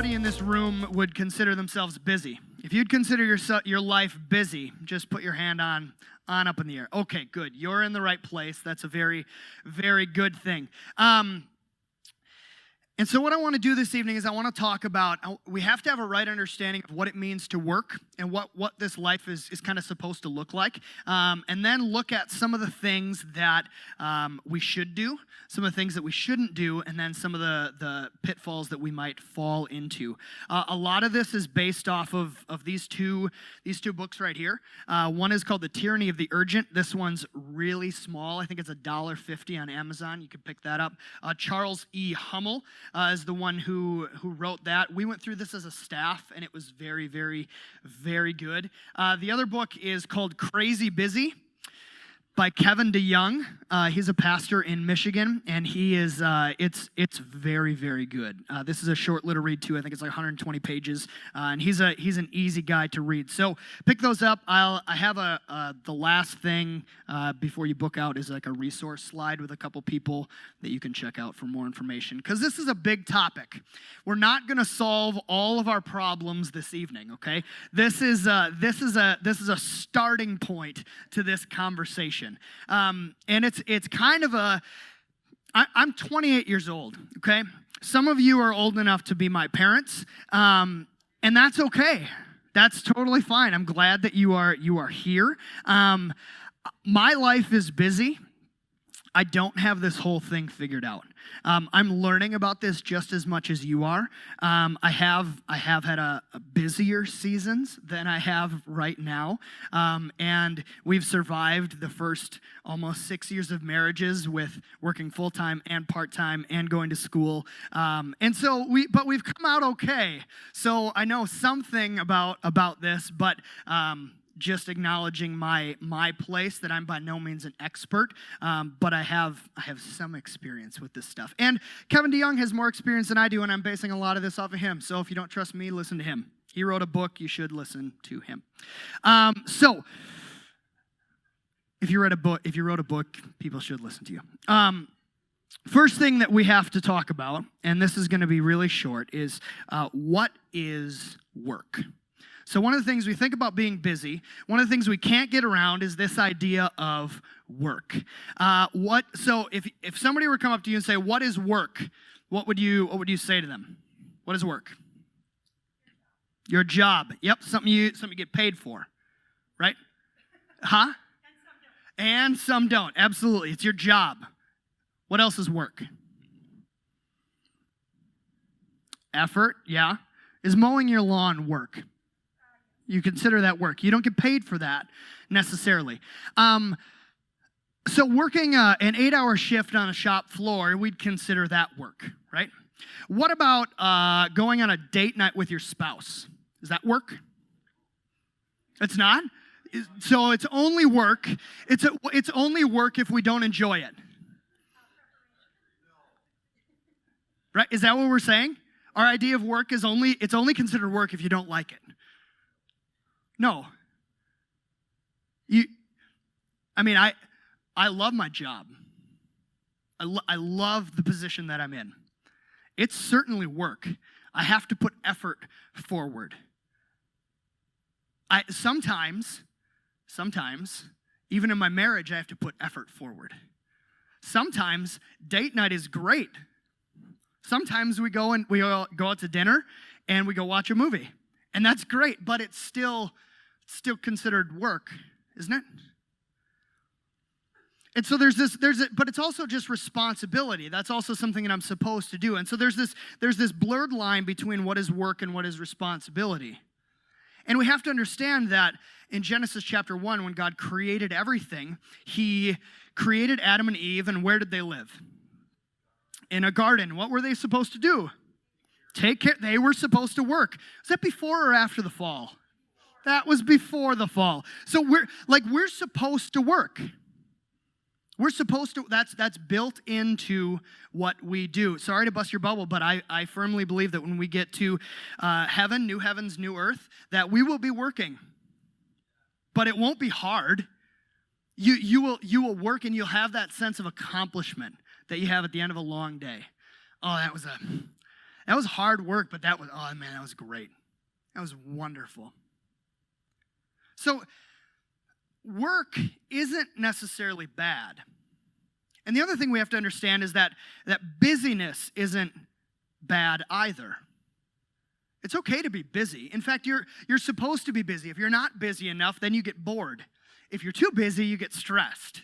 everybody in this room would consider themselves busy. If you'd consider your life busy, just put your hand on up in the air. Okay, good. You're in the right place. That's a very, very good thing. And so what I want to do this evening is I want to talk about, we have to have a right understanding of what it means to work and what this life is kind of supposed to look like. And then look at some of the things that we should do, some of the things that we shouldn't do, and then some of the pitfalls that we might fall into. A lot of this is based off of these two books right here. One is called The Tyranny of the Urgent. This one's really small. I think it's $1.50 on Amazon. You can pick that up. Charles E. Hummel is the one who wrote that. We went through this as a staff, and it was very, very, very good. The other book is called Crazy Busy by Kevin DeYoung. He's a pastor in Michigan, and he is, it's very, very good. This is a short little read, too. I think it's like 120 pages, and he's an easy guy to read. So pick those up. I have the last thing before you book out is like a resource slide with a couple people that you can check out for more information, because this is a big topic. We're not going to solve all of our problems this evening, okay? This is a starting point to this conversation. And it's kind of I'm 28 years old, okay? Some of you are old enough to be my parents, and that's okay. That's totally fine. I'm glad that you are here. My life is busy. I don't have this whole thing figured out. I'm learning about this just as much as you are. I have had a busier seasons than I have right now, and we've survived the first almost 6 years of marriages with working full-time and part-time and going to school, and so we've come out okay. So I know something about this, but just acknowledging my place, that I'm by no means an expert, but I have some experience with this stuff. And Kevin DeYoung has more experience than I do, and I'm basing a lot of this off of him. So if you don't trust me, listen to him. He wrote a book. You should listen to him. So if you wrote a book, people should listen to you. First thing that we have to talk about, and this is going to be really short, is what is work? So one of the things we think about being busy, one of the things we can't get around is this idea of work. So if somebody were to come up to you and say, "What is work?" What would you say to them? What is work? Your job. Yep, something you get paid for, right? Huh? And some don't. Absolutely, it's your job. What else is work? Effort. Yeah. Is mowing your lawn work? You consider that work. You don't get paid for that necessarily. So working an 8-hour shift on a shop floor, we'd consider that work, right? What about going on a date night with your spouse? Is that work? It's not? So it's only work. It's only work if we don't enjoy it. Right? Is that what we're saying? Our idea of work is it's only considered work if you don't like it. No. I love my job. I love the position that I'm in. It's certainly work. I have to put effort forward. Sometimes, even in my marriage, I have to put effort forward. Sometimes date night is great. Sometimes we go out to dinner and we go watch a movie. And that's great, but it's still considered work, isn't it? And so but it's also just responsibility. That's also something that I'm supposed to do. And so there's this blurred line between what is work and what is responsibility. And we have to understand that in Genesis chapter 1, when God created everything, he created Adam and Eve, and where did they live? In a garden. What were they supposed to do? Take care. They were supposed to work. Was that before or after the fall? That was before the fall. So we're supposed to work. We're supposed to, that's built into what we do. Sorry to bust your bubble, but I firmly believe that when we get to heaven, new heavens, new earth, that we will be working. But it won't be hard. You will work, and you'll have that sense of accomplishment that you have at the end of a long day. Oh, that That was hard work, but that was great. That was wonderful. So work isn't necessarily bad. And the other thing we have to understand is that busyness isn't bad either. It's okay to be busy. In fact, you're supposed to be busy. If you're not busy enough, then you get bored. If you're too busy, you get stressed.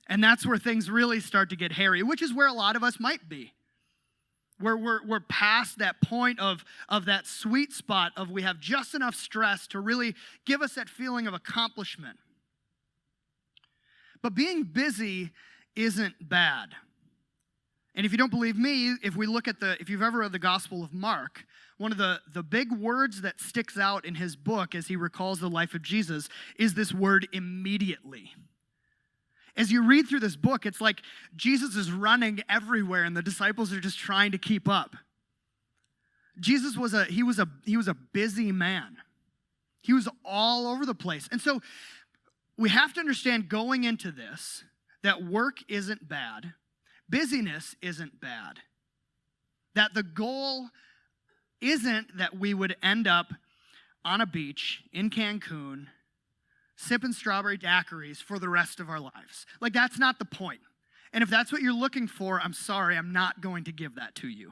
And that's where things really start to get hairy, which is where a lot of us might be. Where we're past that point of that sweet spot of we have just enough stress to really give us that feeling of accomplishment. But being busy isn't bad. And if you don't believe me, if you've ever read the Gospel of Mark, one of the big words that sticks out in his book as he recalls the life of Jesus is this word immediately. As you read through this book, it's like Jesus is running everywhere and the disciples are just trying to keep up. Jesus was a busy man. He was all over the place. And so we have to understand going into this that work isn't bad, busyness isn't bad, that the goal isn't that we would end up on a beach in Cancun sipping strawberry daiquiris for the rest of our lives. Like, that's not the point. And if that's what you're looking for, I'm sorry, I'm not going to give that to you.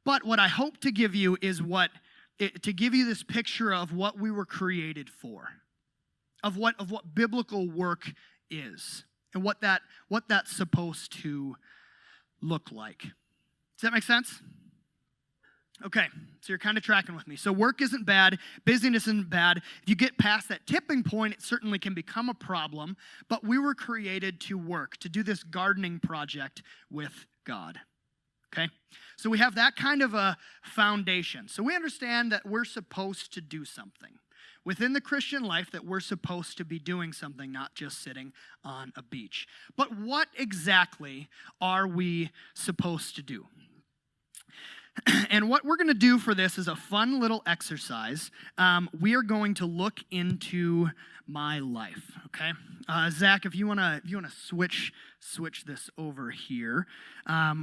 But what I hope to give you is to give you this picture of what we were created for, of what biblical work is, and what that's supposed to look like. Does that make sense? Okay, so you're kind of tracking with me. So work isn't bad, busyness isn't bad. If you get past that tipping point, it certainly can become a problem, but we were created to work, to do this gardening project with God. Okay? So we have that kind of a foundation. So we understand that we're supposed to do something. Within the Christian life, that we're supposed to be doing something, not just sitting on a beach. But what exactly are we supposed to do? And what we're going to do for this is a fun little exercise. We are going to look into my life, okay? Zach, if you wanna switch this over here,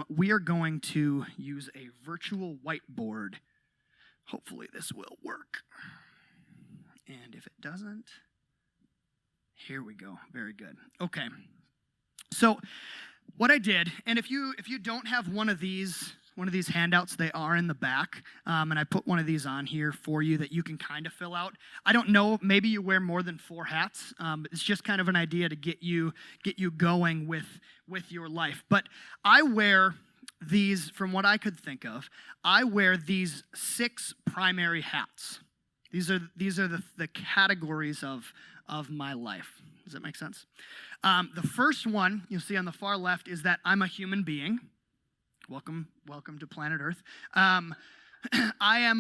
we are going to use a virtual whiteboard. Hopefully this will work. And if it doesn't, here we go. Very good. Okay. So what I did, and if you don't have one of these handouts, they are in the back, and I put one of these on here for you that you can kind of fill out. I don't know, maybe you wear more than 4 hats. It's just kind of an idea to get you going with your life. But I wear these, from what I could think of, I wear these 6 primary hats. These are the categories of my life. Does that make sense? The first one you'll see on the far left is that I'm a human being. Welcome to planet Earth. I'm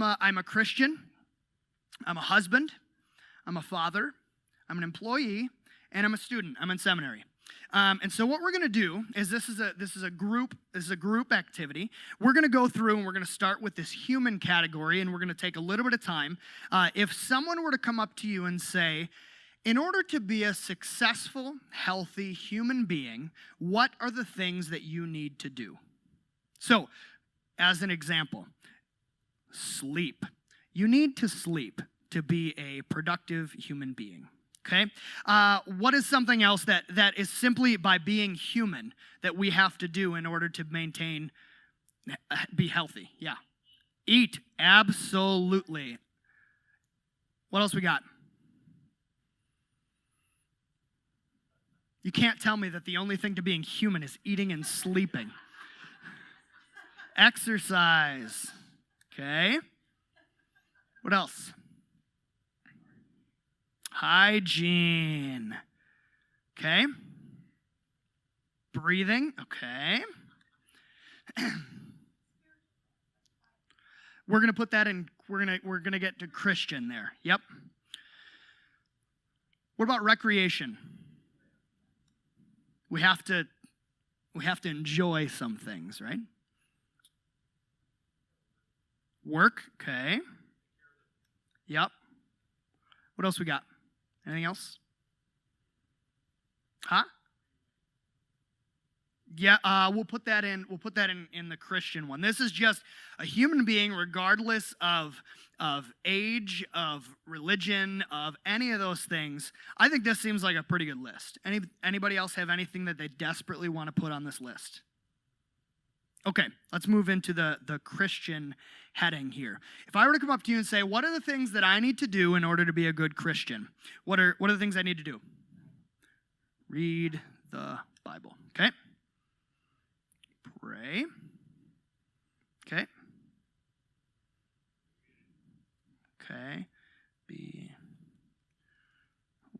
a Christian. I'm a husband. I'm a father. I'm an employee, and I'm a student. I'm in seminary. And so what we're going to do is this is a group activity. We're going to go through and we're going to start with this human category, and we're going to take a little bit of time. If someone were to come up to you and say, in order to be a successful, healthy human being, what are the things that you need to do? So, as an example, sleep. You need to sleep to be a productive human being, okay? What is something else that is simply by being human that we have to do in order to be healthy? Yeah. Eat, absolutely. What else we got? You can't tell me that the only thing to being human is eating and sleeping. Exercise. Okay. What else? Hygiene. Okay. Breathing. Okay. We're going to put that in, we're going to get to Christian there. Yep. What about recreation? We have to enjoy some things, right? Work, okay. Yep. What else we got? Anything else? Huh? Yeah, we'll put that in. We'll put that in the Christian one. This is just a human being, regardless of age, of religion, of any of those things. I think this seems like a pretty good list. Anybody else have anything that they desperately want to put on this list? Okay, let's move into the Christian heading here. If I were to come up to you and say, what are the things that I need to do in order to be a good Christian? What are the things I need to do? Read the Bible. Okay. Pray. Okay. Okay. Be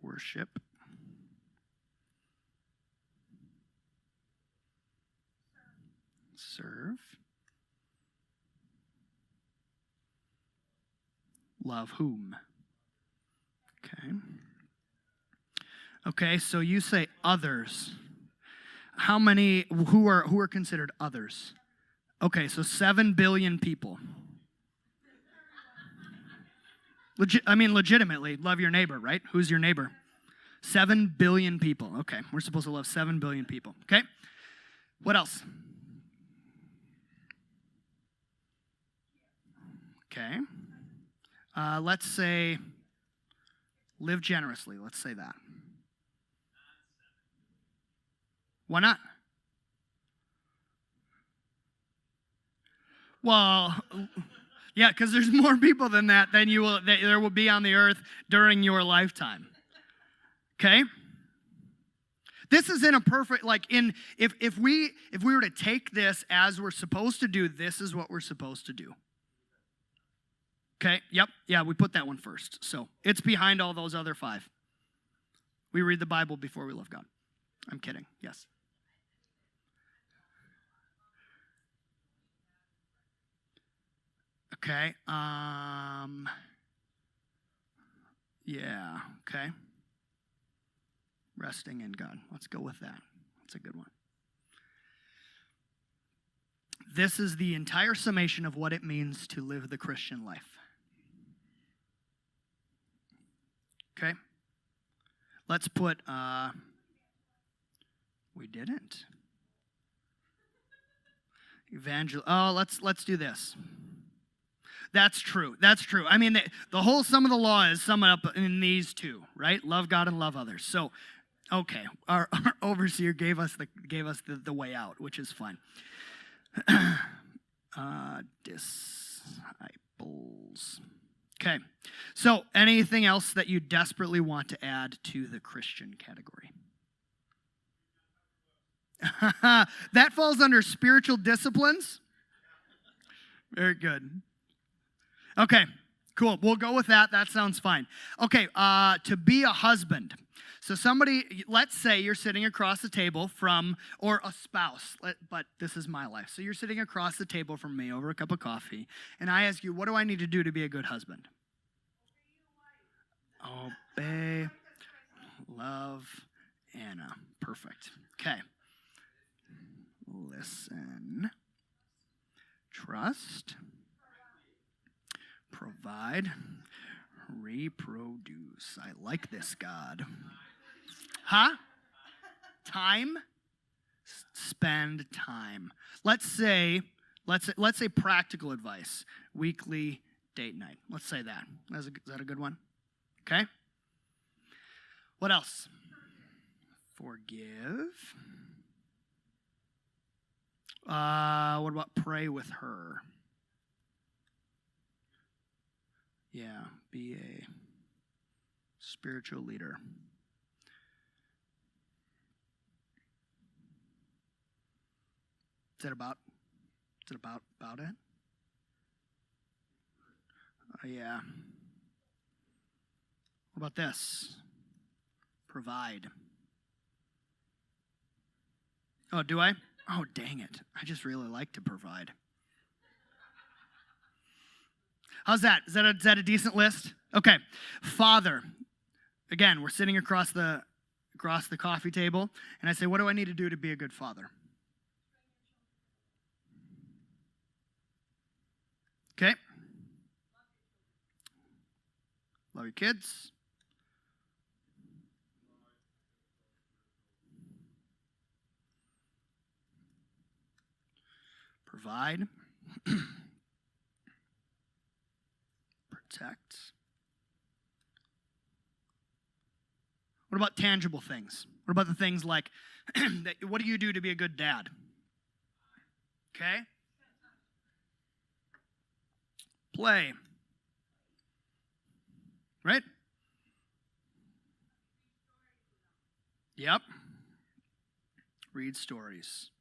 worship. Serve. Love whom? Okay. Okay, so you say others. How many, who are considered others? Okay, so 7 billion people. Legitimately, love your neighbor, right? Who's your neighbor? 7 billion people. Okay, we're supposed to love 7 billion people. Okay, what else? Okay, let's say live generously. Let's say that. Why not? Well, yeah, because there's more people than that than there will be on the earth during your lifetime. Okay? This is in a perfect, if we were to take this as we're supposed to do, this is what we're supposed to do. Okay? Yep. Yeah, we put that one first. So it's behind all those other 5. We read the Bible before we love God. I'm kidding. Yes. Okay. Yeah. Okay. Resting in God. Let's go with that. That's a good one. This is the entire summation of what it means to live the Christian life. Okay. Let's put, we didn't. Let's do this. That's true. That's true. I mean, the whole sum of the law is summed up in these 2, right? Love God and love others. So, okay, our overseer gave us the way out, which is fine. Disciples. Okay. So, anything else that you desperately want to add to the Christian category? That falls under spiritual disciplines. Very good. Okay, cool. We'll go with that. That sounds fine. Okay, to be a husband. So let's say you're sitting across the table or a spouse, but this is my life. So you're sitting across the table from me over a cup of coffee, and I ask you, what do I need to do to be a good husband? Obey, love, Anna. Perfect. Okay. Listen, trust, provide, reproduce. I like this, God. Huh? Time? Spend time. Let's say practical advice. Weekly date night. Let's say that. Is that a good one? Okay. What else? Forgive. What about pray with her? Yeah, be a spiritual leader. Is that about it? Yeah. What about this? Provide. Oh, do I? Oh, dang it. I just really like to provide. How's that? Is that a decent list? Okay. Father. Again, we're sitting across the coffee table, and I say, what do I need to do to be a good father? Okay. Love your kids. provide, protect. What about tangible things? What about the things like, what do you do to be a good dad? Okay? Play. Right? Yep. Read stories.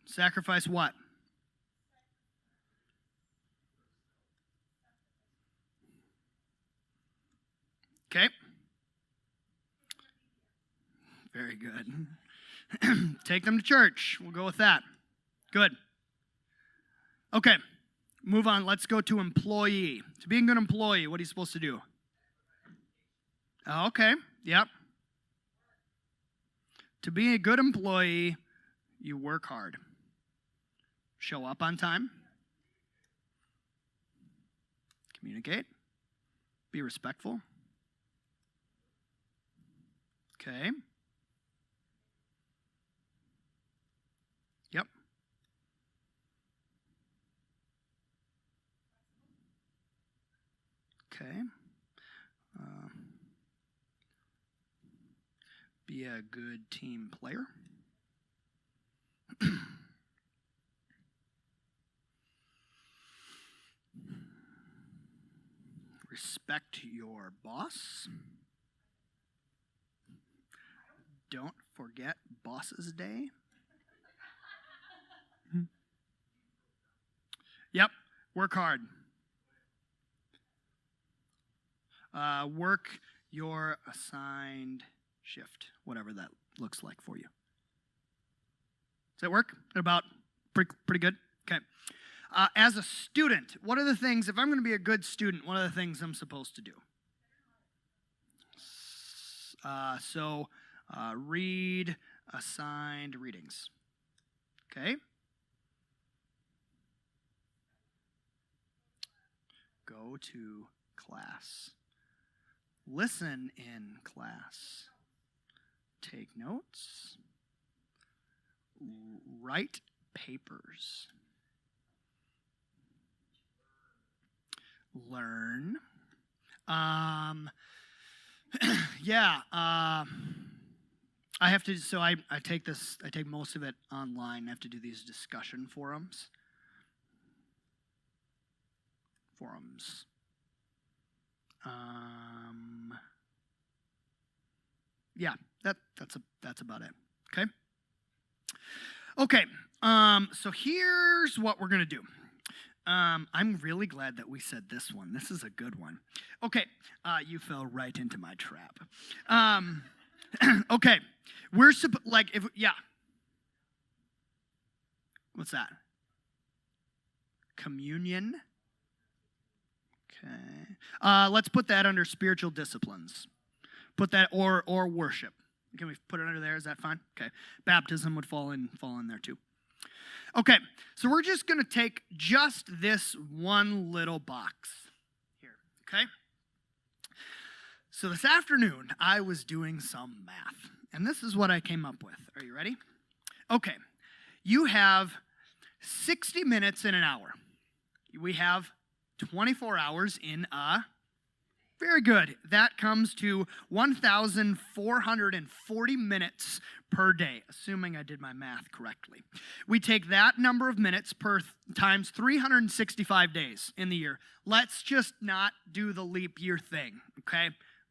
Sacrifice what? Okay. Very good. Take them to church. We'll go with that. Good. Okay. Move on. Let's go to employee. To be a good employee, what are you supposed to do? Okay. Yep. To be a good employee, you work hard. Show up on time. Communicate. Be respectful. Okay. Yep. Okay. Be a good team player. Respect your boss. Don't forget Boss's Day. Yep. Work hard. Work your assigned shift, whatever that looks like for you. Does that work? About pretty good? Okay. As a student, what are the things, if I'm going to be a good student, what are the things I'm supposed to do? Read assigned readings. Okay. Go to class. Listen in class. Take notes. Write papers. Learn. I have to, so I take most of it online. I have to do these discussion forums. That's about it. Okay. Okay. So here's what we're gonna do. I'm really glad that we said this one. This is a good one. Okay. You fell right into my trap. Okay. What's that? Communion. Okay. Let's put that under spiritual disciplines. Put that or worship. Can we put it under there? Is that fine? Okay. Baptism would fall in there too. Okay. So we're just going to take just this one little box here. Okay. So this afternoon, I was doing some math, and this is what I came up with. Are you ready? Okay. You have 60 minutes in an hour. We have 24 hours in a... Very good. That comes to 1,440 minutes per day, assuming I did my math correctly. We take that number of minutes times 365 days in the year. Let's just not do the leap year thing, okay?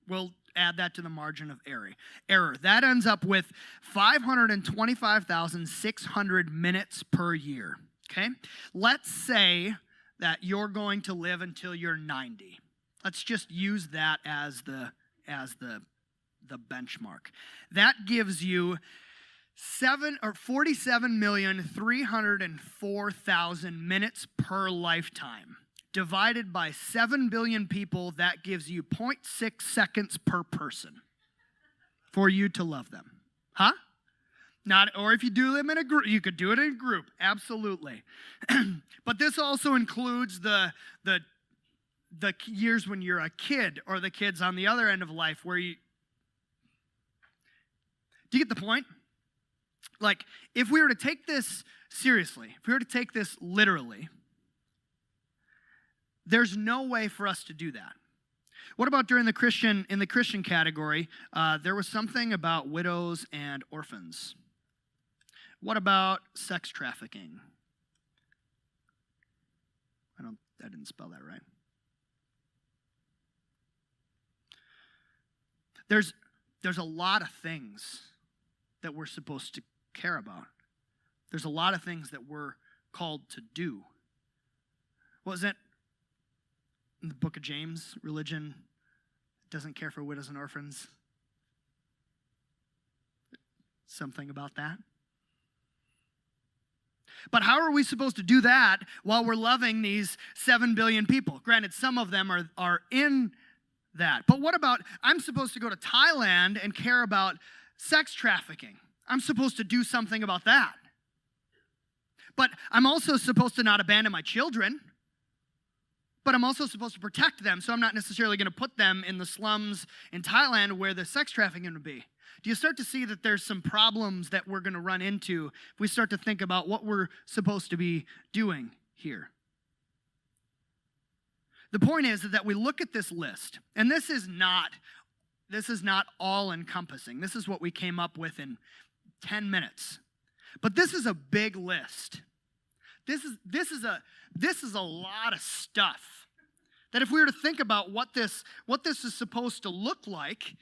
We'll add that to the margin of error. That ends up with 525,600 minutes per year, okay? Let's say that you're going to live until you're 90. Let's just use that as the benchmark. That gives you 47,304,000 minutes per lifetime. Divided by 7 billion people, that gives you 0.6 seconds per person for you to love them. Huh? Or if you do them in a group, you could do it in a group, absolutely. But this also includes the years when you're a kid, or the kids on the other end of life where do you get the point? Like, if we were to take this seriously, if we were to take this literally, there's no way for us to do that. What about in the Christian category, there was something about widows and orphans. What about sex trafficking? I didn't spell that right. There's a lot of things that we're supposed to care about. There's a lot of things that we're called to do. What was it in the book of James? Religion doesn't care for widows and orphans. Something about that. But how are we supposed to do that while we're loving these 7 billion people? Granted, some of them are in that. But what about, I'm supposed to go to Thailand and care about sex trafficking. I'm supposed to do something about that. But I'm also supposed to not abandon my children. But I'm also supposed to protect them, so I'm not necessarily going to put them in the slums in Thailand where the sex trafficking would be. Do you start to see that there's some problems that we're going to run into if we start to think about what we're supposed to be doing here? The point is that we look at this list, and this is not all-encompassing. This is what we came up with in 10 minutes. But this is a big list. This is a lot of stuff. That if we were to think about what this is supposed to look like,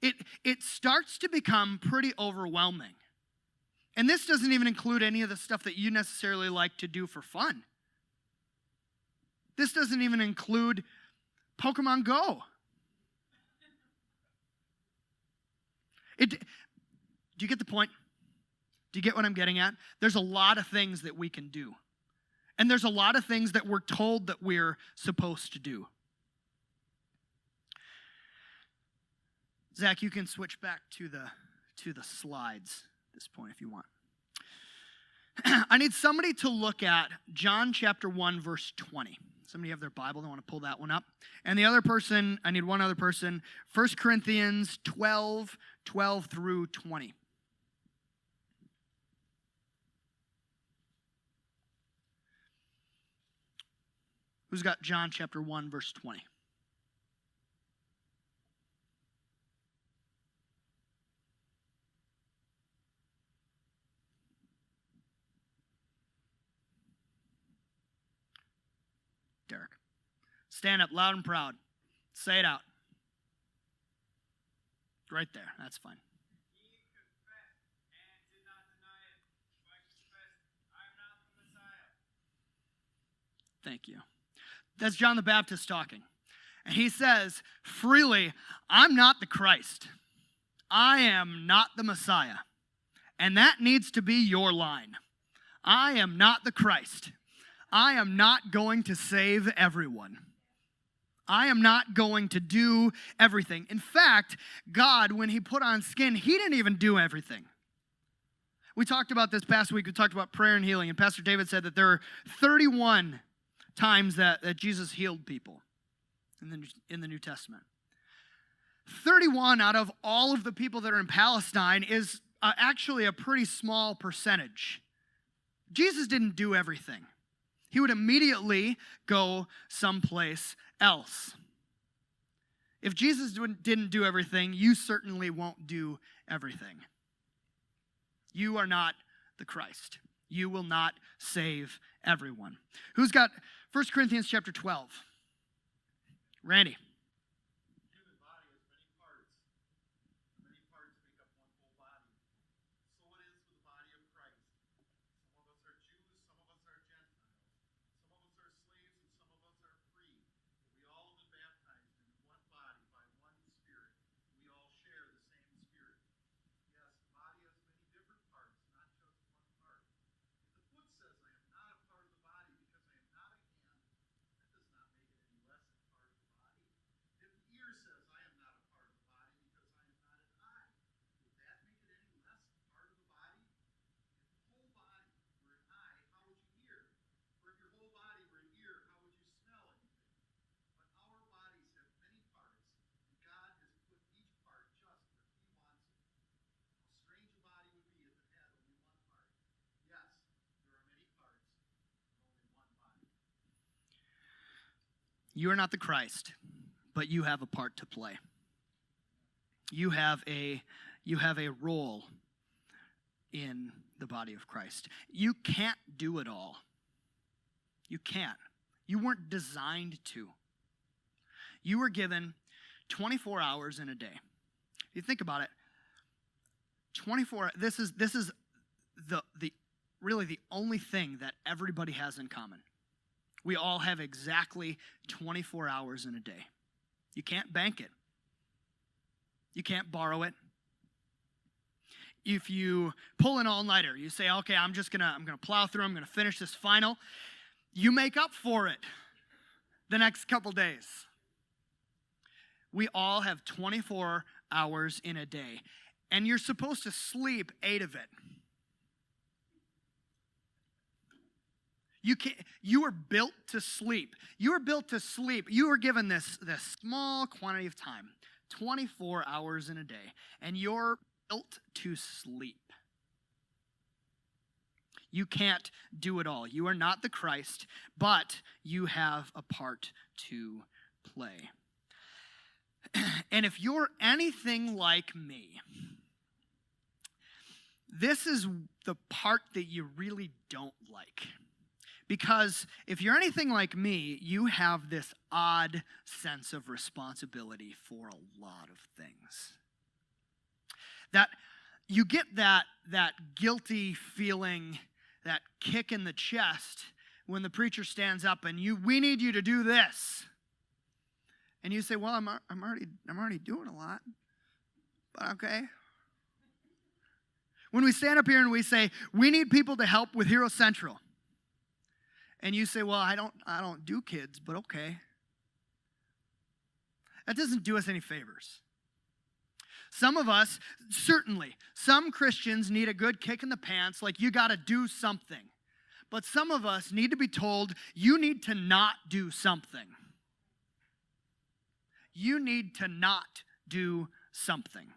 it starts to become pretty overwhelming. And this doesn't even include any of the stuff that you necessarily like to do for fun. This doesn't even include Pokemon Go. Do you get the point? Do you get what I'm getting at? There's a lot of things that we can do. And there's a lot of things that we're told that we're supposed to do. Zach, you can switch back to the slides at this point if you want. I need somebody to look at John chapter 1, verse 20. Somebody have their Bible, they want to pull that one up. And the other person, I need one other person, 1 Corinthians 12 through 20. Who's got John chapter 1, verse 20? Derek. Stand up loud and proud. Say it out. Right there. That's fine. He confessed and did not deny it, but confessed, I am not the Messiah. Thank you. That's John the Baptist talking. And he says, freely, I'm not the Christ. I am not the Messiah. And that needs to be your line. I am not the Christ. I am not going to save everyone. I am not going to do everything. In fact, God, when he put on skin, he didn't even do everything. We talked about this past week. We talked about prayer and healing. And Pastor David said that there are 31 times that Jesus healed people in the New Testament. 31 out of all of the people that are in Palestine is actually a pretty small percentage. Jesus didn't do everything. He would immediately go someplace else. If Jesus didn't do everything, you certainly won't do everything. You are not the Christ. You will not save everyone. Who's got 1 Corinthians chapter 12? Randy. The human body has many parts. Many parts make up one whole body. So it is with the body of Christ. Some of us are Jews, some of us are Gentiles. Some of us are slaves and some of us are free. But we all have been baptized into one body by one Spirit. We all share the same Spirit. Yes, the body has many different parts, not just one part. If the foot says, I am not a part of the body because I am not a hand, that does not make it any less a part of the body. You are not the Christ, but you have a part to play. You have a role in the body of Christ. You can't do it all. You can't. You weren't designed to. You were given 24 hours in a day. If you think about it, 24, this is the really the only thing that everybody has in common. We all have exactly 24 hours in a day. You can't bank it. You can't borrow it. If you pull an all-nighter, you say, okay, I'm gonna plow through, I'm gonna finish this final. You make up for it the next couple days. We all have 24 hours in a day, and you're supposed to sleep 8 of it. You are built to sleep. You are built to sleep. You are given this small quantity of time, 24 hours in a day, and you're built to sleep. You can't do it all. You are not the Christ, but you have a part to play. And if you're anything like me, this is the part that you really don't like. Because if you're anything like me, you have this odd sense of responsibility for a lot of things. That you get that guilty feeling, that kick in the chest when the preacher stands up and we need you to do this. And you say, well, I'm already doing a lot. But okay. When we stand up here and we say, we need people to help with Hero Central. And you say, well, I don't do kids, but okay. That doesn't do us any favors. Some of us, certainly, some Christians need a good kick in the pants, like you got to do something. But some of us need to be told, you need to not do something. You need to not do something.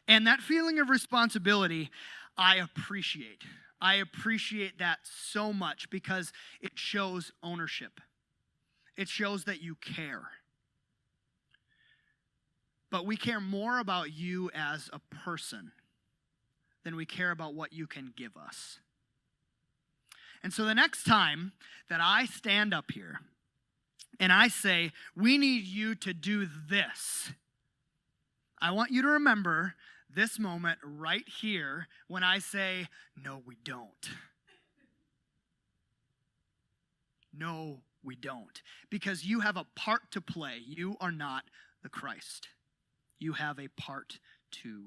And that feeling of responsibility, I appreciate. I appreciate that so much because it shows ownership. It shows that you care. But we care more about you as a person than we care about what you can give us. And so the next time that I stand up here and I say, we need you to do this, I want you to remember this moment right here when I say, no, we don't. No, we don't. Because you have a part to play. You are not the Christ. You have a part to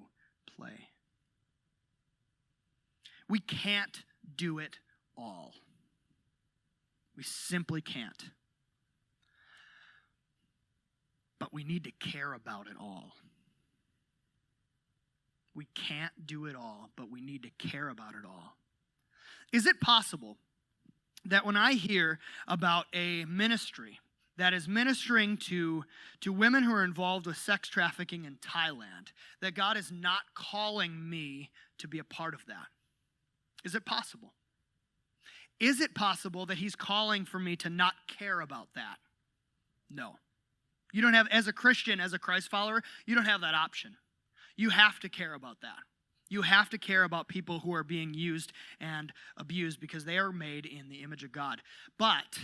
play. We can't do it all. We simply can't. But we need to care about it all. We can't do it all, but we need to care about it all. Is it possible that when I hear about a ministry that is ministering to women who are involved with sex trafficking in Thailand, that God is not calling me to be a part of that? Is it possible? Is it possible that he's calling for me to not care about that? No. You don't have, as a Christian, as a Christ follower, you don't have that option. You have to care about that. You have to care about people who are being used and abused because they are made in the image of God. But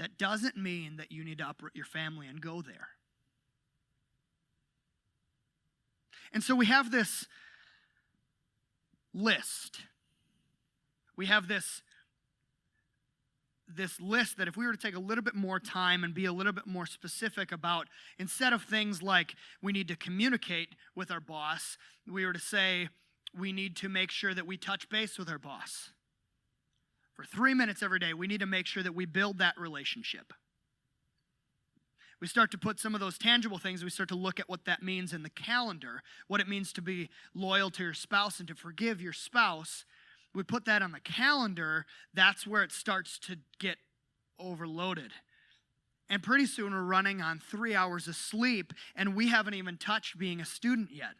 that doesn't mean that you need to uproot your family and go there. And so we have this list. We have this list that if we were to take a little bit more time and be a little bit more specific about, instead of things like we need to communicate with our boss, we were to say we need to make sure that we touch base with our boss. For 3 minutes every day, we need to make sure that we build that relationship. We start to put some of those tangible things, we start to look at what that means in the calendar, what it means to be loyal to your spouse and to forgive your spouse. We put that on the calendar, that's where it starts to get overloaded. And pretty soon we're running on 3 hours of sleep, and we haven't even touched being a student yet.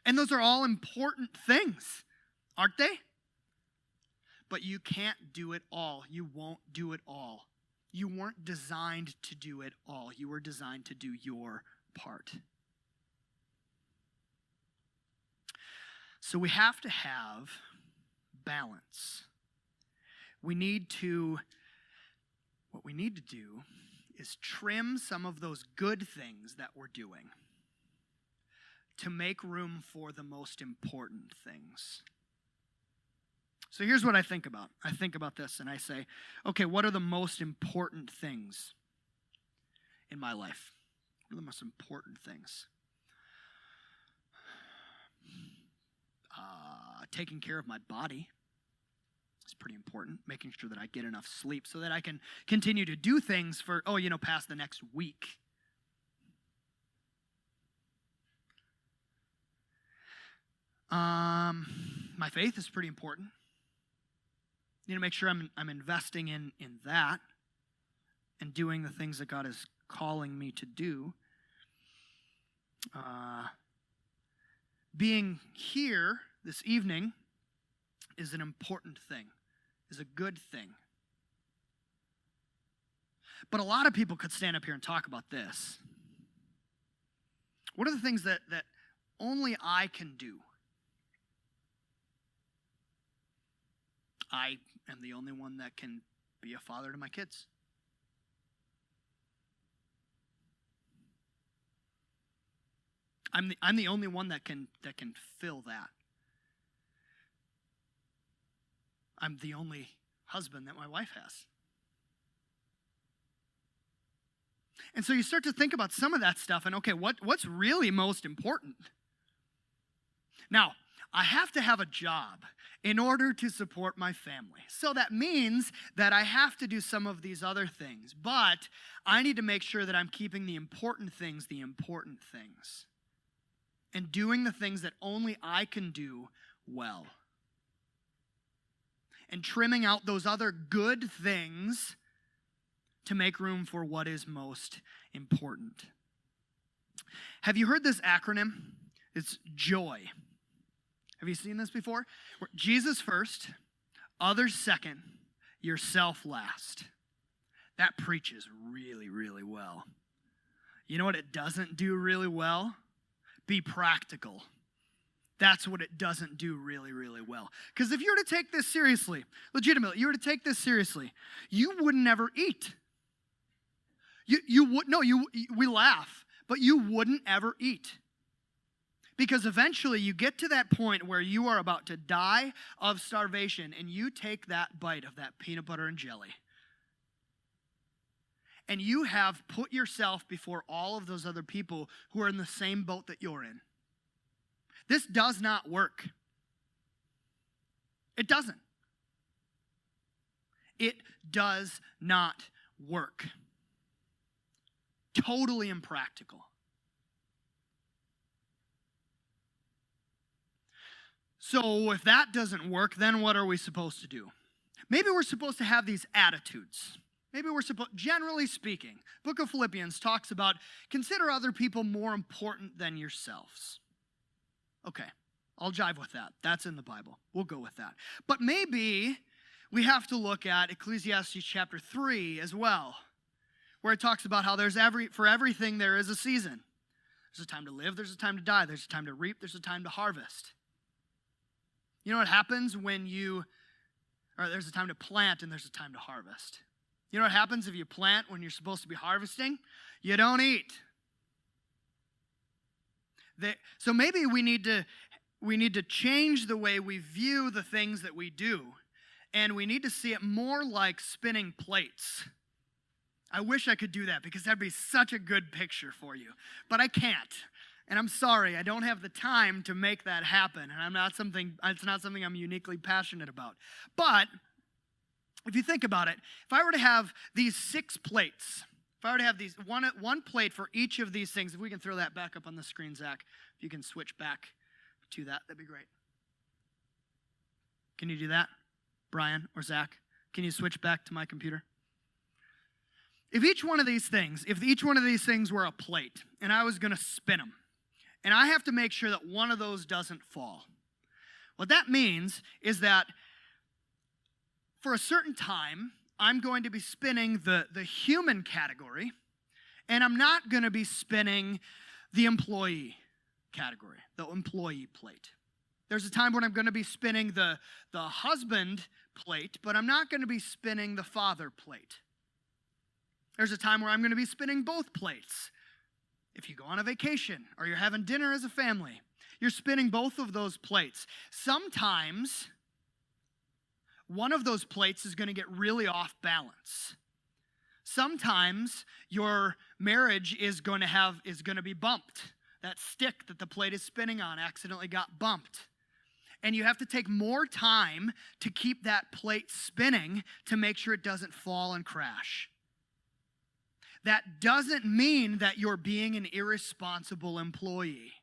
And those are all important things, aren't they? but you can't do it all. You won't do it all. You weren't designed to do it all. You were designed to do your part. So we have to have balance. What we need to do is trim some of those good things that we're doing to make room for the most important things. So here's what I think about. I think about this and I say, okay, what are the most important things in my life? What are the most important things? Taking care of my body is pretty important. Making sure that I get enough sleep so that I can continue to do things for, past the next week. My faith is pretty important. Need to make sure I'm investing in that and doing the things that God is calling me to do. Being here this evening is an important thing, is a good thing. But a lot of people could stand up here and talk about this. What are the things that only I can do? I am the only one that can be a father to my kids. I'm the only one that can fill that. I'm the only husband that my wife has. And so you start to think about some of that stuff and, okay, what's really most important? Now, I have to have a job in order to support my family. So that means that I have to do some of these other things. But I need to make sure that I'm keeping the important things. And doing the things that only I can do well. And trimming out those other good things to make room for what is most important. Have you heard this acronym? It's JOY. Have you seen this before? Jesus first, others second, yourself last. That preaches really, really well. You know what it doesn't do really well? Be practical. That's what it doesn't do really, really well. Because if you were to take this seriously, legitimately, you were to take this seriously, you would never eat. We laugh, but you wouldn't ever eat. Because eventually you get to that point where you are about to die of starvation and you take that bite of that peanut butter and jelly. And you have put yourself before all of those other people who are in the same boat that you're in. This does not work. It doesn't. It does not work. Totally impractical. So if that doesn't work, then what are we supposed to do? Maybe we're supposed to have these attitudes. Maybe we're supposed, generally speaking, Book of Philippians talks about consider other people more important than yourselves. Okay, I'll jive with that. That's in the Bible. We'll go with that. But maybe we have to look at Ecclesiastes chapter 3 as well, where it talks about how for everything there is a season. There's a time to live, there's a time to die, there's a time to reap, there's a time to harvest. You know what happens there's a time to plant and there's a time to harvest. You know what happens if you plant when you're supposed to be harvesting? You don't eat. So maybe we need to change the way we view the things that we do, and we need to see it more like spinning plates. I wish I could do that because that'd be such a good picture for you, but I can't. And I'm sorry, I don't have the time to make that happen, and it's not something I'm uniquely passionate about. But if you think about it, if I were to have these 6 plates, if I were to have these one plate for each of these things, if we can throw that back up on the screen, Zach, if you can switch back to that'd be great. Can you do that, Brian or Zach? Can you switch back to my computer? If each one of these things were a plate, and I was going to spin them, and I have to make sure that one of those doesn't fall, what that means is that for a certain time, I'm going to be spinning the human category, and I'm not going to be spinning the employee category, the employee plate. There's a time when I'm going to be spinning the husband plate, but I'm not going to be spinning the father plate. There's a time where I'm going to be spinning both plates. If you go on a vacation or you're having dinner as a family, you're spinning both of those plates. Sometimes one of those plates is going to get really off balance. Sometimes your marriage is going to be bumped. That stick that the plate is spinning on accidentally got bumped. And you have to take more time to keep that plate spinning to make sure it doesn't fall and crash. That doesn't mean that you're being an irresponsible employee.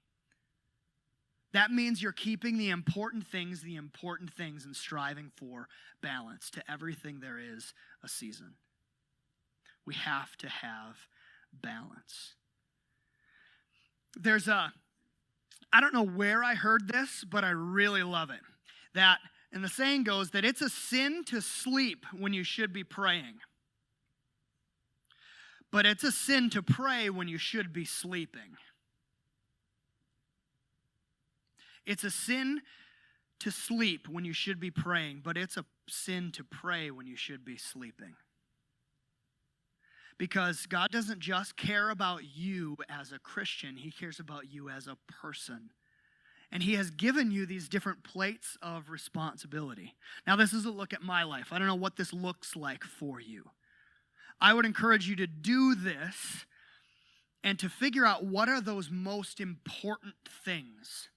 That means you're keeping the important things, and striving for balance. To everything there is a season. We have to have balance. I don't know where I heard this, but I really love it. And the saying goes that it's a sin to sleep when you should be praying. But it's a sin to pray when you should be sleeping. It's a sin to sleep when you should be praying, but it's a sin to pray when you should be sleeping. Because God doesn't just care about you as a Christian, He cares about you as a person. And He has given you these different plates of responsibility. Now, this is a look at my life. I don't know what this looks like for you. I would encourage you to do this and to figure out what are those most important things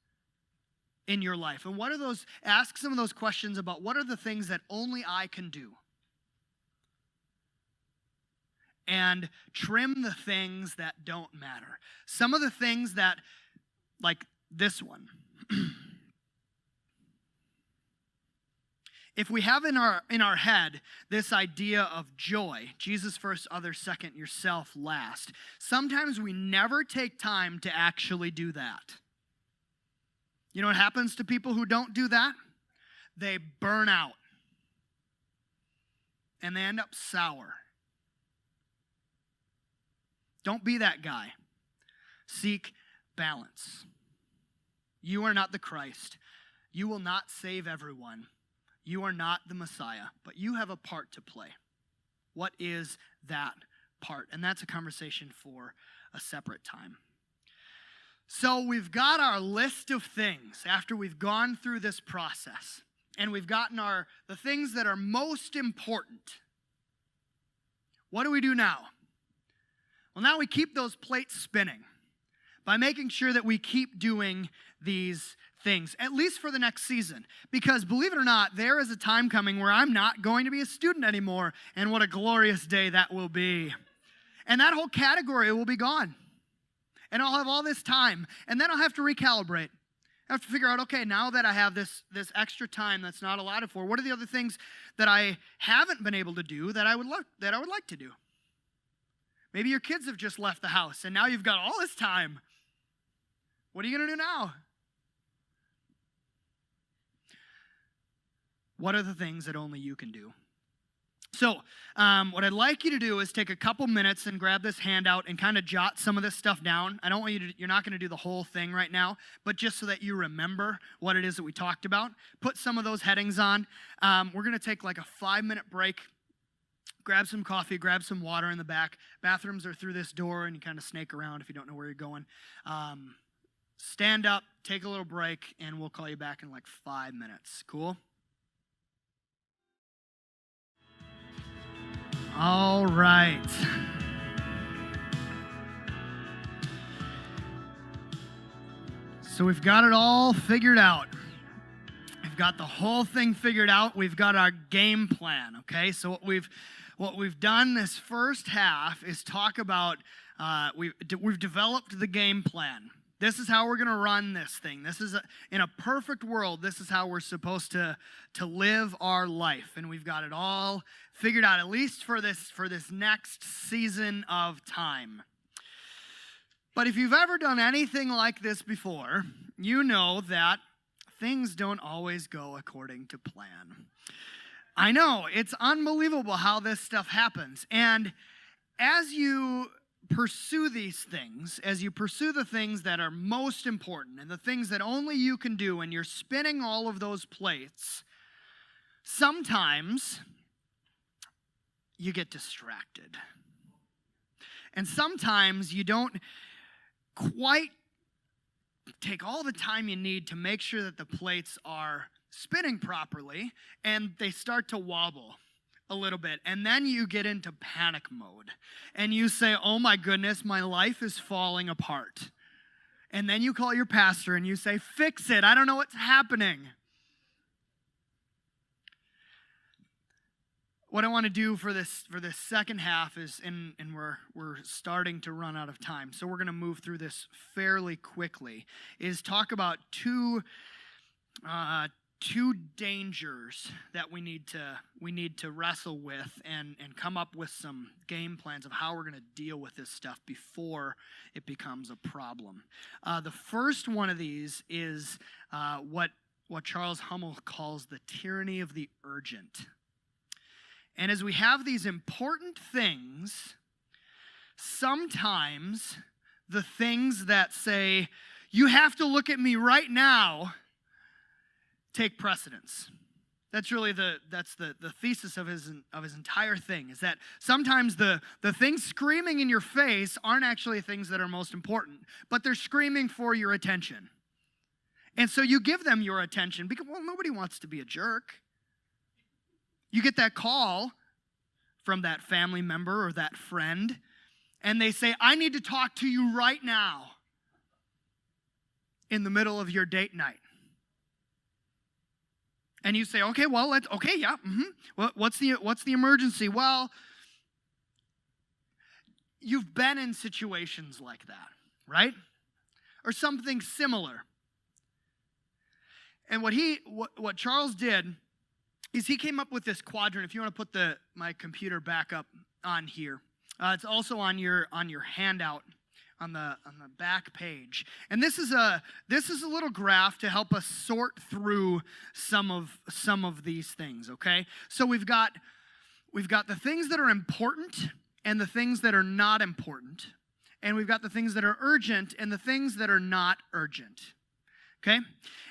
in your life. And ask some of those questions about what are the things that only I can do. And trim the things that don't matter. Some of the things that, like this one. If we have in our head this idea of joy, Jesus first, others second, yourself last, sometimes we never take time to actually do that. You know what happens to people who don't do that? They burn out. And they end up sour. Don't be that guy. Seek balance. You are not the Christ. You will not save everyone. You are not the Messiah, but you have a part to play. What is that part? And that's a conversation for a separate time. So we've got our list of things after we've gone through this process, and we've gotten the things that are most important. What do we do now? Well, now we keep those plates spinning by making sure that we keep doing these things, at least for the next season. Because believe it or not, there is a time coming where I'm not going to be a student anymore, and what a glorious day that will be. And that whole category will be gone. And I'll have all this time, and then I'll have to recalibrate. I have to figure out, okay, now that I have this extra time that's not allotted for, what are the other things that I haven't been able to do that I would like to do? Maybe your kids have just left the house, and now you've got all this time. What are you going to do now? What are the things that only you can do? So, what I'd like you to do is take a couple minutes and grab this handout and kind of jot some of this stuff down. I don't want you're not going to do the whole thing right now, but just so that you remember what it is that we talked about, put some of those headings on. We're going to take like a 5-minute break. Grab some coffee, grab some water in the back. Bathrooms are through this door, and you kind of snake around if you don't know where you're going. Stand up, take a little break, and we'll call you back in like 5 minutes. Cool? All right. So we've got it all figured out. We've got the whole thing figured out. We've got our game plan, okay? So what we've done this first half is talk about, we've developed the game plan. This is how we're going to run this thing. In a perfect world, this is how we're supposed to live our life. And we've got it all figured out, at least for this next season of time. But if you've ever done anything like this before, you know that things don't always go according to plan. I know, it's unbelievable how this stuff happens. And as you pursue these things, as you pursue the things that are most important and the things that only you can do, and you're spinning all of those plates, sometimes you get distracted. And sometimes you don't quite take all the time you need to make sure that the plates are spinning properly, and they start to wobble a little bit. And then you get into panic mode. And you say, oh my goodness, my life is falling apart. And then you call your pastor and you say, fix it. I don't know what's happening. What I want to do for this second half is, and we're starting to run out of time, so we're going to move through this fairly quickly, is talk about two dangers that we need to wrestle with and come up with some game plans of how we're going to deal with this stuff before it becomes a problem. The first one of these is what Charles Hummel calls the tyranny of the urgent. And as we have these important things, sometimes the things that say, you have to look at me right now, take precedence. That's really the thesis of his entire thing, is that sometimes the things screaming in your face aren't actually things that are most important, but they're screaming for your attention. And so you give them your attention because, well, nobody wants to be a jerk. You get that call from that family member or that friend, and they say, I need to talk to you right now in the middle of your date night. And you say, okay, well, what's the emergency? Well, you've been in situations like that, right? Or something similar. And what Charles did is he came up with this quadrant. If you want to put my computer back up on here, it's also on your handout on the back page. And this is a little graph to help us sort through some of these things. Okay, so we've got the things that are important and the things that are not important, and we've got the things that are urgent and the things that are not urgent. Okay?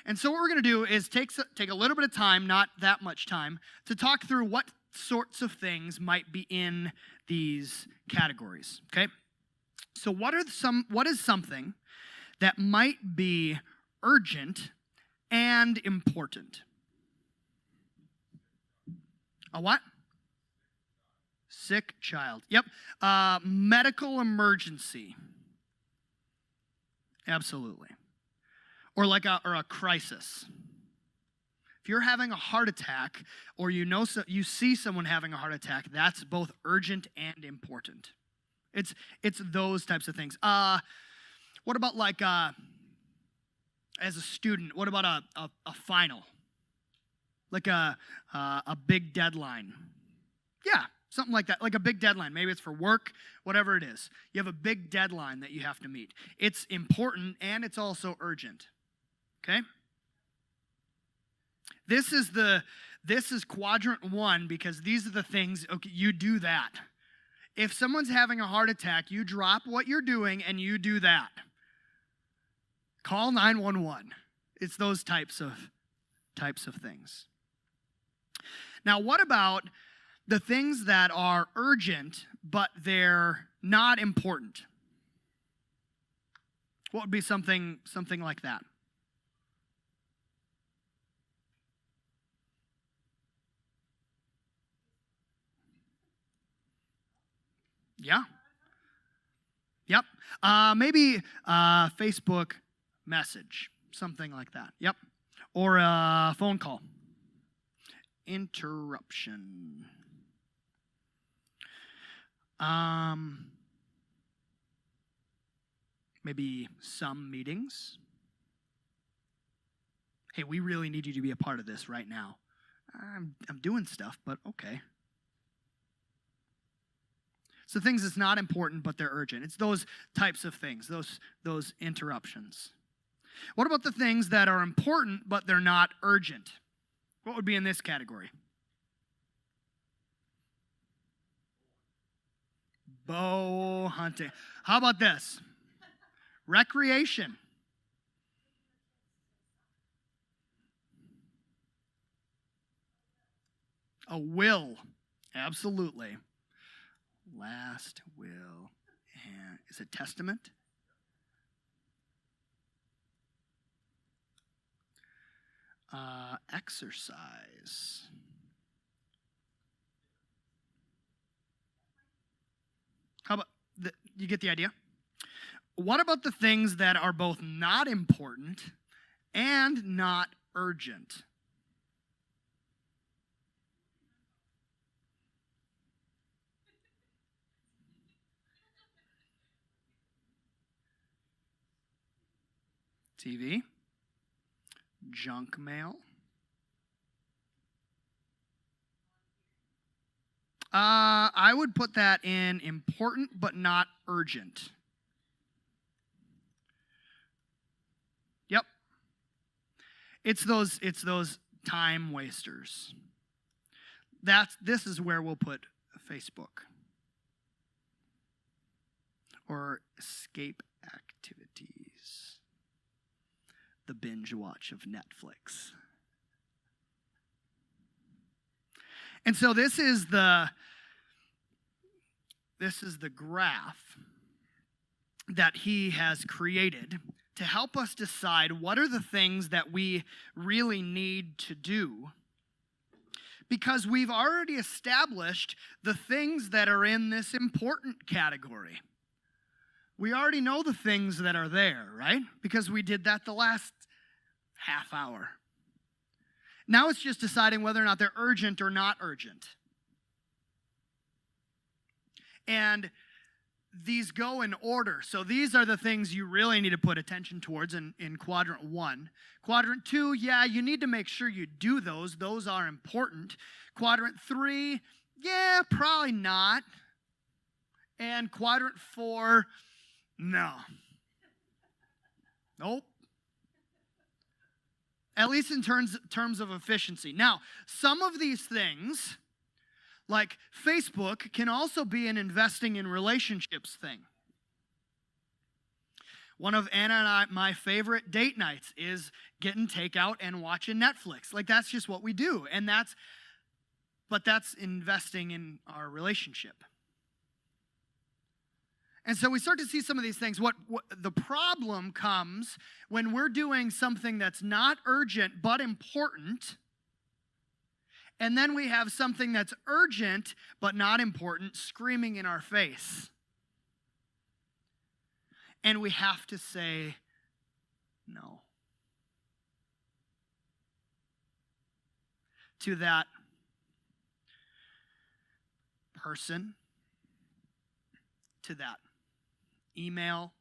And so what we're going to do is take a little bit of time, not that much time, to talk through what sorts of things might be in these categories. Okay? So what is something that might be urgent and important? A what? Sick child. Yep. Medical emergency. Absolutely. Or a crisis. If you're having a heart attack, or you see someone having a heart attack, that's both urgent and important. It's those types of things. What about as a student? What about a final? Like a big deadline? Yeah, something like that. Like a big deadline. Maybe it's for work, whatever it is. You have a big deadline that you have to meet. It's important and it's also urgent. Okay? This is quadrant 1 because these are the things, okay, you do that. If someone's having a heart attack, you drop what you're doing and you do that. Call 911. It's those types of things. Now, what about the things that are urgent but they're not important? What would be something like that? Yeah. Yep. Maybe a Facebook message, something like that. Yep. Or a phone call. Interruption. Maybe some meetings. Hey, we really need you to be a part of this right now. I'm doing stuff, but okay. So things that's not important, but they're urgent. It's those types of things, those interruptions. What about the things that are important, but they're not urgent? What would be in this category? Bow hunting. How about this? Recreation. A will. Absolutely. Last will. And is it testament? Exercise. How about, you get the idea? What about the things that are both not important and not urgent? TV, junk mail. I would put that in important but not urgent. Yep. It's those time wasters. This is where we'll put Facebook. Or escape activities. The binge watch of Netflix. And so this is the graph that he has created to help us decide what are the things that we really need to do, because we've already established the things that are in this important category. We already know the things that are there, right? Because we did that the last half hour. Now it's just deciding whether or not they're urgent or not urgent. And these go in order. So these are the things you really need to put attention towards in quadrant 1. Quadrant 2, yeah, you need to make sure you do those. Those are important. Quadrant 3, yeah, probably not. And quadrant 4, no. Nope. At least in terms of efficiency. Now, some of these things, like Facebook, can also be an investing in relationships thing. One of Anna and my favorite date nights is getting takeout and watching Netflix. Like, that's just what we do. But that's investing in our relationship. And so we start to see some of these things. What the problem comes when we're doing something that's not urgent but important, and then we have something that's urgent but not important screaming in our face. And we have to say no to that person, to that email.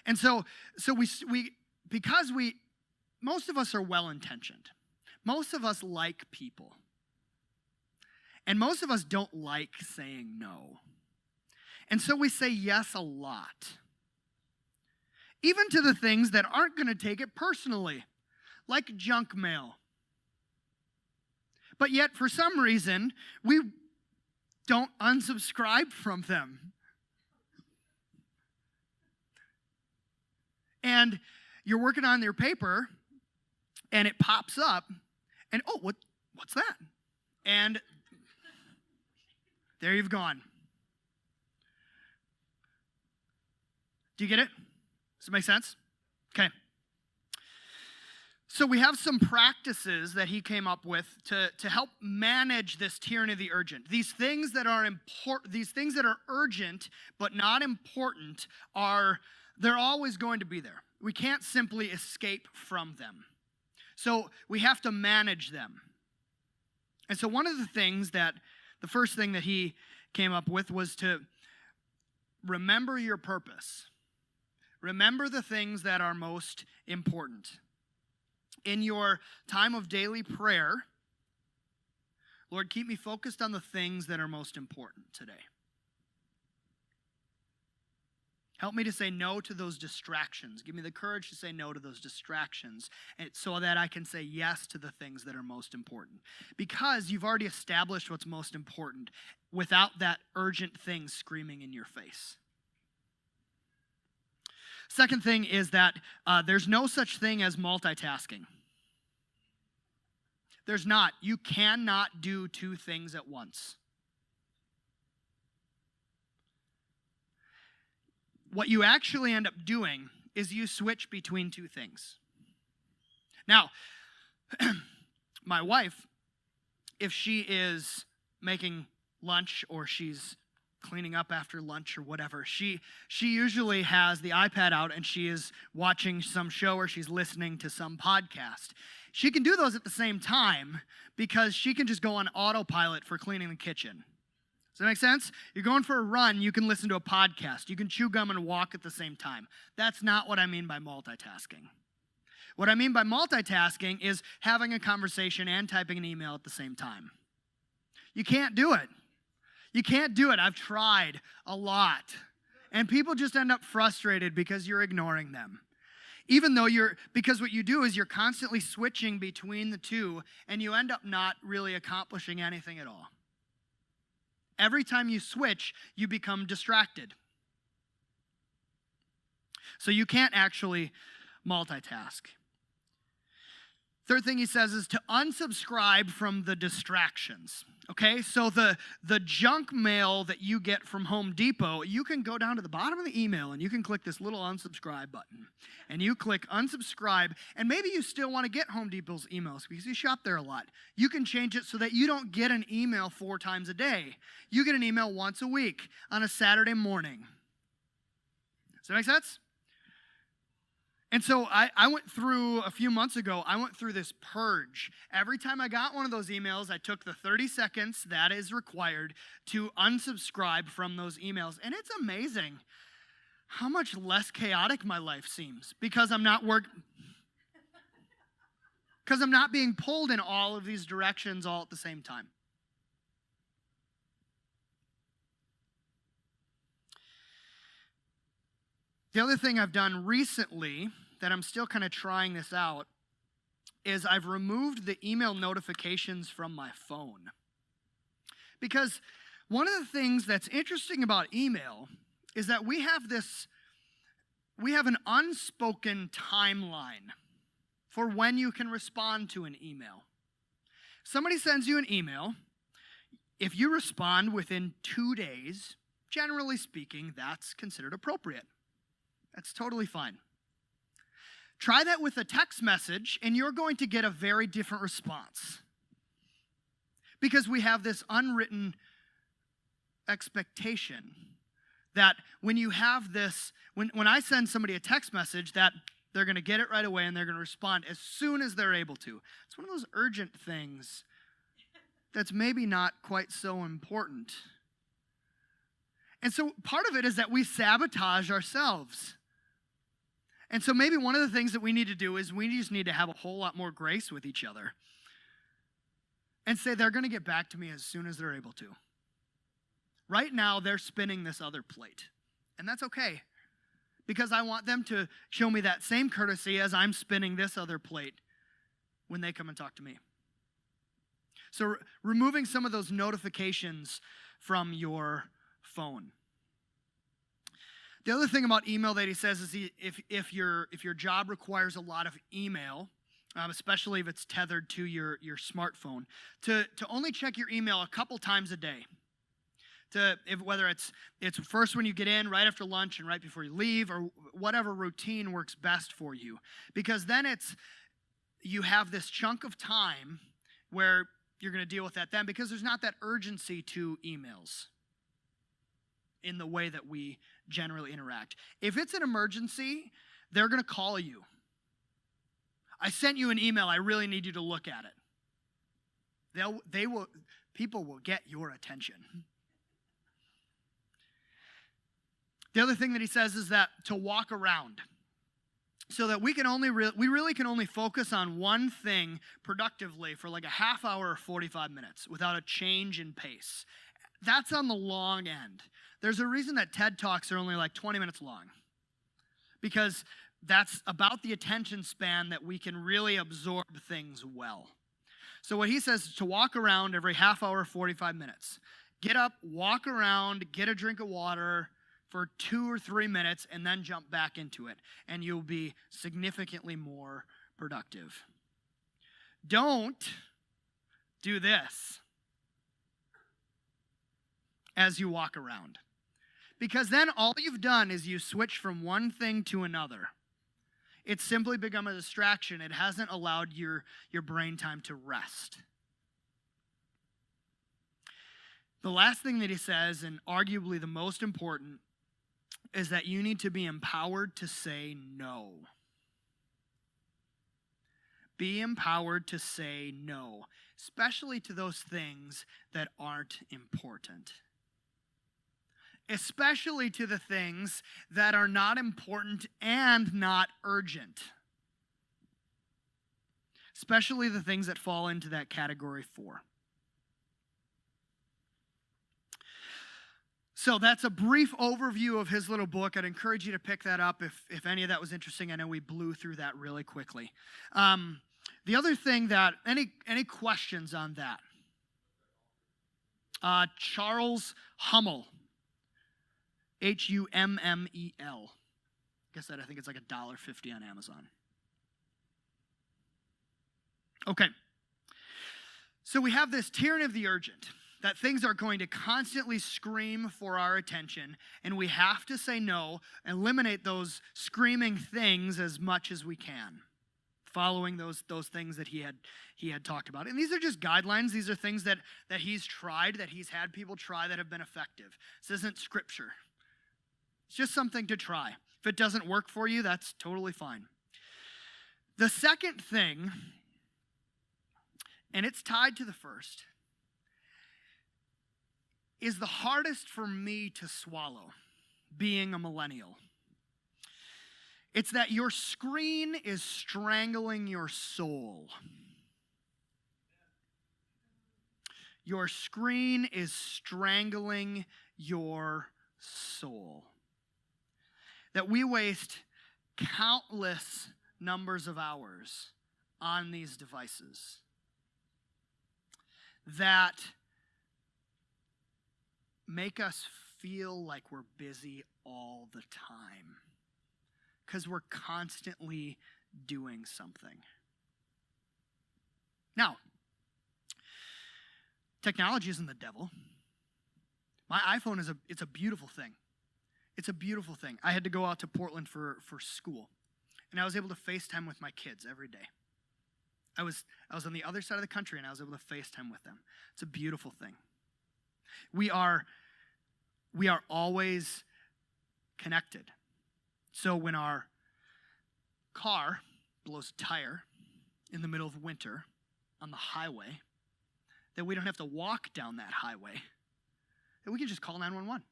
And so because most of us are well-intentioned. Most of us like people. And most of us don't like saying no. And so we say yes a lot. Even to the things that aren't going to take it personally, like junk mail. But yet, for some reason, we don't unsubscribe from them. And you're working on your paper, and it pops up, and oh, what's that? And there you've gone. Do you get it? Does it make sense? Okay. So we have some practices that he came up with to help manage this tyranny of the urgent. These things that are important, these things that are urgent but not important, they're always going to be there. We can't simply escape from them. So we have to manage them. And so one of the first thing that he came up with was to remember your purpose. Remember the things that are most important. In your time of daily prayer, Lord, keep me focused on the things that are most important today. Help me to say no to those distractions. Give me the courage to say no to those distractions so that I can say yes to the things that are most important. Because you've already established what's most important without that urgent thing screaming in your face. Second thing is that there's no such thing as multitasking. There's not. You cannot do two things at once. What you actually end up doing is you switch between two things. Now, my wife, if she is making lunch or she's cleaning up after lunch or whatever, she usually has the iPad out and she is watching some show or she's listening to some podcast. She can do those at the same time because she can just go on autopilot for cleaning the kitchen. Does that make sense? You're going for a run, you can listen to a podcast. You can chew gum and walk at the same time. That's not what I mean by multitasking. What I mean by multitasking is having a conversation and typing an email at the same time. You can't do it. You can't do it. I've tried a lot. And people just end up frustrated because you're ignoring them. Even though because what you do is you're constantly switching between the two and you end up not really accomplishing anything at all. Every time you switch, you become distracted. So you can't actually multitask. Third thing he says is to unsubscribe from the distractions. Okay, so the junk mail that you get from Home Depot, you can go down to the bottom of the email and you can click this little unsubscribe button. And you click unsubscribe, and maybe you still want to get Home Depot's emails because you shop there a lot. You can change it so that you don't get an email 4 times a day. You get an email once a week on a Saturday morning. Does that make sense? And so I went through, a few months ago, I went through this purge. Every time I got one of those emails, I took the 30 seconds that is required to unsubscribe from those emails. And it's amazing how much less chaotic my life seems because I'm not being pulled in all of these directions all at the same time. The other thing I've done recently that I'm still kind of trying this out is I've removed the email notifications from my phone. Because one of the things that's interesting about email is that we have an unspoken timeline for when you can respond to an email. Somebody sends you an email. If you respond within 2 days, generally speaking, that's considered appropriate. That's totally fine. Try that with a text message, and you're going to get a very different response. Because we have this unwritten expectation that when you have this, when I send somebody a text message, that they're going to get it right away and they're going to respond as soon as they're able to. It's one of those urgent things that's maybe not quite so important. And so part of it is that we sabotage ourselves. And so maybe one of the things that we need to do is we just need to have a whole lot more grace with each other and say they're going to get back to me as soon as they're able to. Right now, they're spinning this other plate, and that's okay because I want them to show me that same courtesy as I'm spinning this other plate when they come and talk to me. So removing some of those notifications from your phone. The other thing about email that he says is if your job requires a lot of email, especially if it's tethered to your smartphone, to only check your email a couple times a day. Whether it's first when you get in, right after lunch, and right before you leave, or whatever routine works best for you. Because then you have this chunk of time where you're going to deal with that then, because there's not that urgency to emails in the way that we generally interact. If it's an emergency, they're going to call you. I sent you an email. I really need you to look at it. People will get your attention. The other thing that he says is that to walk around, so that we really can only focus on one thing productively for like a half hour or 45 minutes without a change in pace. That's on the long end. There's a reason that TED Talks are only like 20 minutes long, because that's about the attention span that we can really absorb things well. So what he says is to walk around every half hour, 45 minutes. Get up, walk around, get a drink of water for 2 or 3 minutes, and then jump back into it, and you'll be significantly more productive. Don't do this as you walk around, because then all you've done is you switch from one thing to another. It's simply become a distraction. It hasn't allowed your brain time to rest. The last thing that he says, and arguably the most important, is that you need to be empowered to say no. Be empowered to say no, especially to those things that aren't important. Especially to the things that are not important and not urgent. Especially the things that fall into that category 4. So that's a brief overview of his little book. I'd encourage you to pick that up if any of that was interesting. I know we blew through that really quickly. The other thing that, any questions on that? Charles Hummel. Hummel. Guess that I think it's like $1.50 on Amazon. Okay. So we have this tyranny of the urgent, that things are going to constantly scream for our attention, and we have to say no, eliminate those screaming things as much as we can, following those things that he had talked about. And these are just guidelines. These are things that he's tried, that he's had people try that have been effective. This isn't scripture. It's just something to try. If it doesn't work for you, that's totally fine. The second thing, and it's tied to the first, is the hardest for me to swallow, being a millennial. It's that your screen is strangling your soul. Your screen is strangling your soul. That we waste countless numbers of hours on these devices that make us feel like we're busy all the time because we're constantly doing something. Now, technology isn't the devil. My iPhone it's a beautiful thing. It's a beautiful thing. I had to go out to Portland for school, and I was able to FaceTime with my kids every day. I was on the other side of the country, and I was able to FaceTime with them. It's a beautiful thing. We are always connected. So when our car blows a tire in the middle of winter on the highway, that we don't have to walk down that highway, that we can just call 911.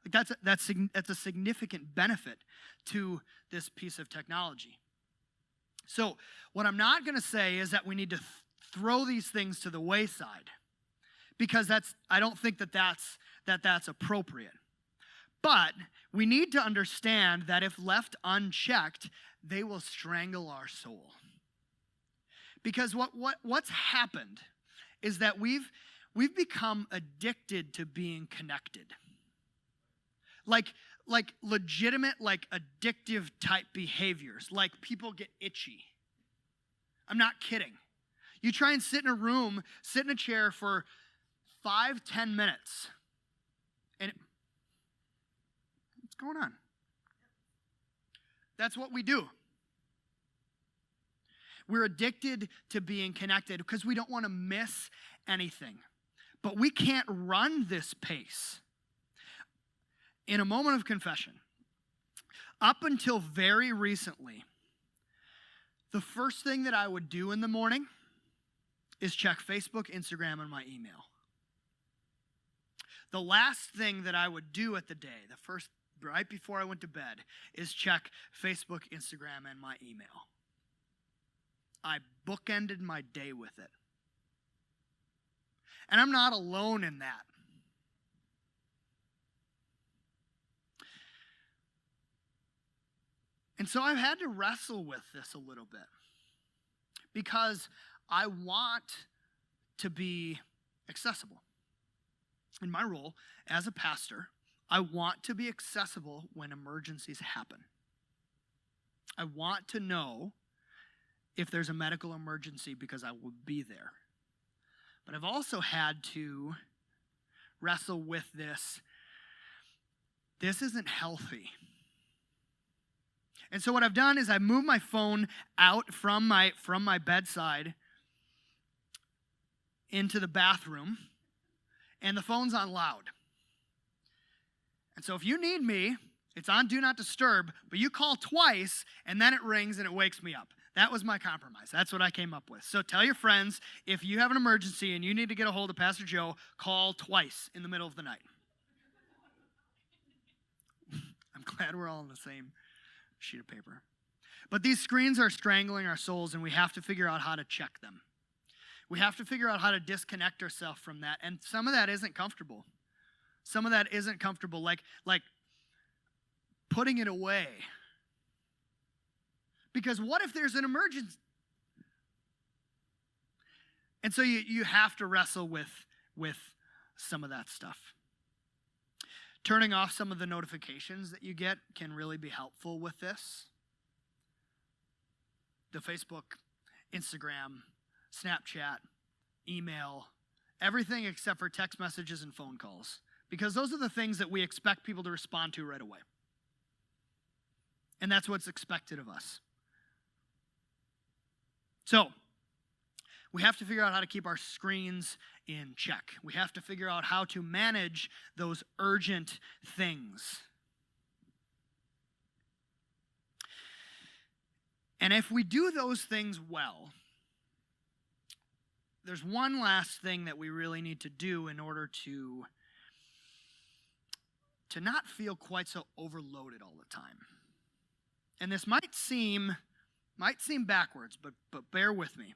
Like that's a significant benefit to this piece of technology. So what I'm not going to say is that we need to throw these things to the wayside, because I don't think that's appropriate. But we need to understand that if left unchecked, they will strangle our soul. Because what's happened is that we've become addicted to being connected. Like legitimate, like addictive type behaviors. Like people get itchy. I'm not kidding. You try and sit in a room, sit in a chair for 5-10 minutes. And what's going on? That's what we do. We're addicted to being connected because we don't want to miss anything. But we can't run this pace. In a moment of confession, up until very recently, the first thing that I would do in the morning is check Facebook, Instagram, and my email. The last thing that I would do at the day, right before I went to bed, is check Facebook, Instagram, and my email. I bookended my day with it. And I'm not alone in that. And so I've had to wrestle with this a little bit because I want to be accessible. In my role as a pastor, I want to be accessible when emergencies happen. I want to know if there's a medical emergency because I will be there. But I've also had to wrestle with this. This isn't healthy. And so what I've done is I've moved my phone out from my bedside into the bathroom, and the phone's on loud. And so if you need me, it's on Do Not Disturb, but you call twice, and then it rings and it wakes me up. That was my compromise. That's what I came up with. So tell your friends, if you have an emergency and you need to get a hold of Pastor Joe, call twice in the middle of the night. I'm glad we're all on the same sheet of paper. But these screens are strangling our souls, and we have to figure out how to check them. We have to figure out how to disconnect ourselves from that, and some of that isn't comfortable. Some of that isn't comfortable, like putting it away. Because what if there's an emergency? And so you have to wrestle with some of that stuff. Turning off some of the notifications that you get can really be helpful with this. The Facebook, Instagram, Snapchat, email, everything except for text messages and phone calls. Because those are the things that we expect people to respond to right away. And that's what's expected of us. So, we have to figure out how to keep our screens in check. We have to figure out how to manage those urgent things. And if we do those things well, there's one last thing that we really need to do in order to not feel quite so overloaded all the time. And this might seem backwards, but bear with me.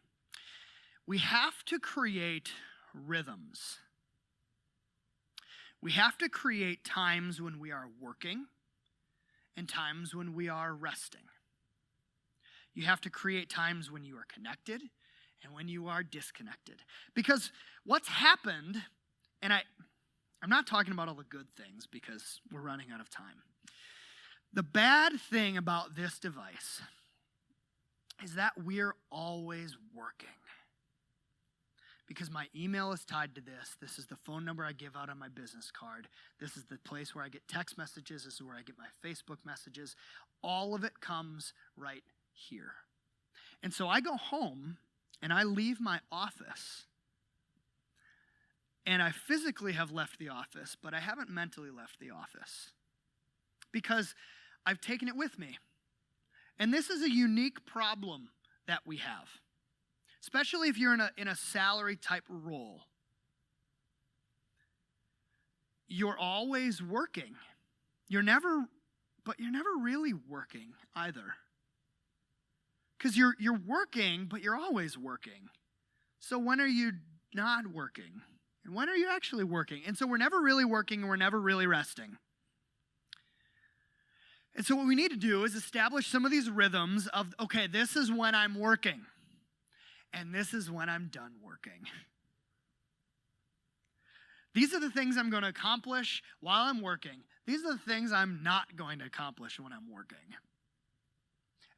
We have to create rhythms. We have to create times when we are working and times when we are resting. You have to create times when you are connected and when you are disconnected. Because what's happened, and I'm not talking about all the good things because we're running out of time. The bad thing about this device is that we're always working. Because my email is tied to this. This is the phone number I give out on my business card. This is the place where I get text messages. This is where I get my Facebook messages. All of it comes right here. And so I go home and I leave my office. And I physically have left the office, but I haven't mentally left the office. Because I've taken it with me. And this is a unique problem that we have. Especially if you're in a salary type role. You're always working. You're never really working either. Because you're working, but you're always working. So when are you not working? And when are you actually working? And so we're never really working and we're never really resting. And so what we need to do is establish some of these rhythms of, okay, this is when I'm working. And this is when I'm done working. These are the things I'm going to accomplish while I'm working. These are the things I'm not going to accomplish when I'm working.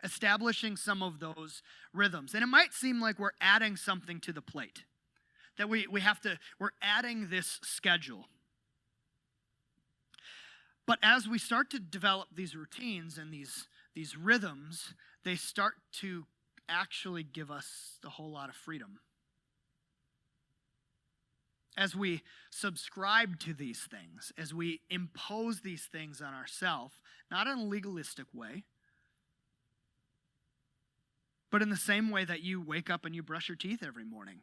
Establishing some of those rhythms. And it might seem like we're adding something to the plate. That we're adding this schedule. But as we start to develop these routines and these rhythms, they start to actually give us a whole lot of freedom. As we subscribe to these things, as we impose these things on ourselves, not in a legalistic way, but in the same way that you wake up and you brush your teeth every morning.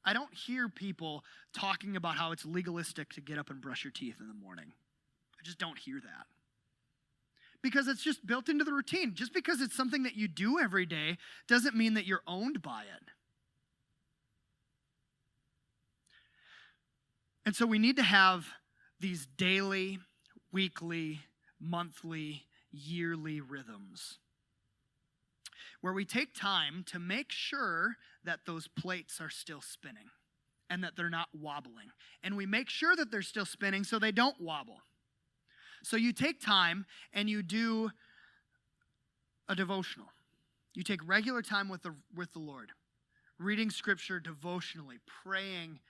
I don't hear people talking about how it's legalistic to get up and brush your teeth in the morning. I just don't hear that. Because it's just built into the routine. Just because it's something that you do every day doesn't mean that you're owned by it. And so we need to have these daily, weekly, monthly, yearly rhythms, where we take time to make sure that those plates are still spinning and that they're not wobbling. And we make sure that they're still spinning so they don't wobble. So you take time and you do a devotional. You take regular time with the Lord, reading scripture devotionally, praying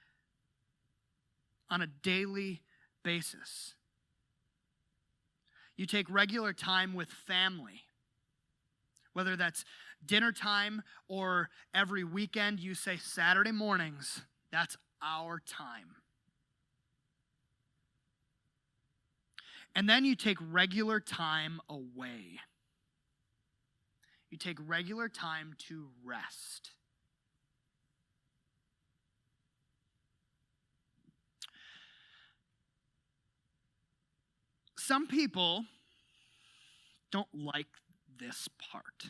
on a daily basis. You take regular time with family, whether that's dinner time or every weekend you say Saturday mornings, that's our time. And then you take regular time away. You take regular time to rest. Some people don't like this part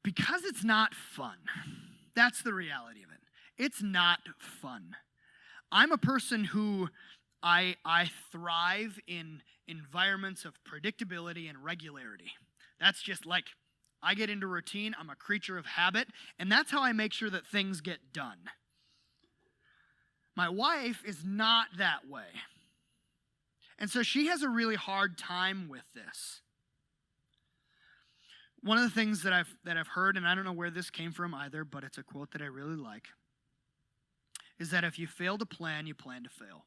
because it's not fun. That's the reality of it. It's not fun. I'm a person who I thrive in environments of predictability and regularity. That's just like, I get into routine, I'm a creature of habit, and that's how I make sure that things get done. My wife is not that way. And so she has a really hard time with this. One of the things that I've heard, and I don't know where this came from either, but it's a quote that I really like, is that if you fail to plan, you plan to fail.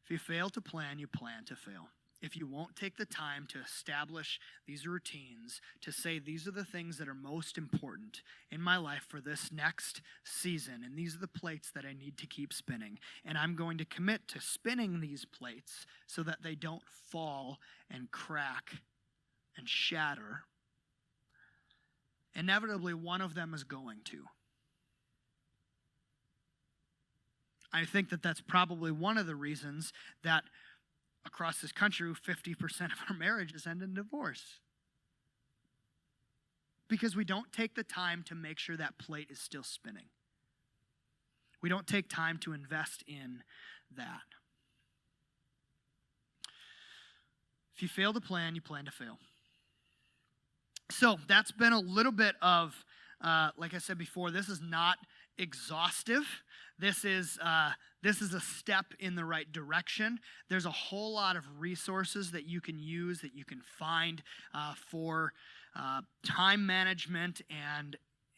If you fail to plan, you plan to fail. If you won't take the time to establish these routines, to say these are the things that are most important in my life for this next season, and these are the plates that I need to keep spinning, and I'm going to commit to spinning these plates so that they don't fall and crack and shatter, inevitably one of them is going to. I think that that's probably one of the reasons that across this country, 50% of our marriages end in divorce. Because we don't take the time to make sure that plate is still spinning. We don't take time to invest in that. If you fail to plan, you plan to fail. So that's been a little bit of, like I said before, this is not exhaustive. This is a step in the right direction. There's a whole lot of resources that you can use, that you can find for time management and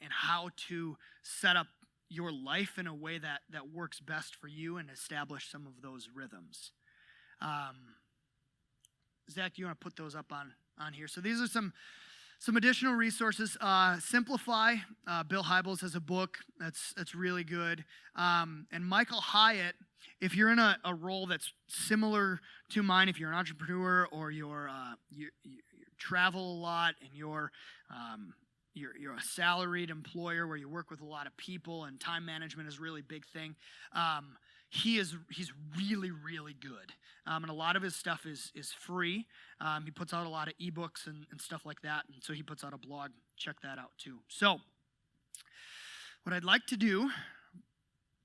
how to set up your life in a way that works best for you and establish some of those rhythms. Zach, you want to put those up on here? So these are some additional resources. Simplify. Bill Hybels has a book that's really good. And Michael Hyatt, if you're in a role that's similar to mine, if you're an entrepreneur or you travel a lot and you're a salaried employer where you work with a lot of people and time management is a really big thing, he's really, really good. And a lot of his stuff is free. He puts out a lot of ebooks and stuff like that. And so he puts out a blog. Check that out too. So what I'd like to do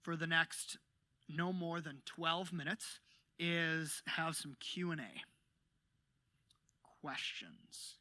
for the next no more than 12 minutes is have some Q&A. Questions.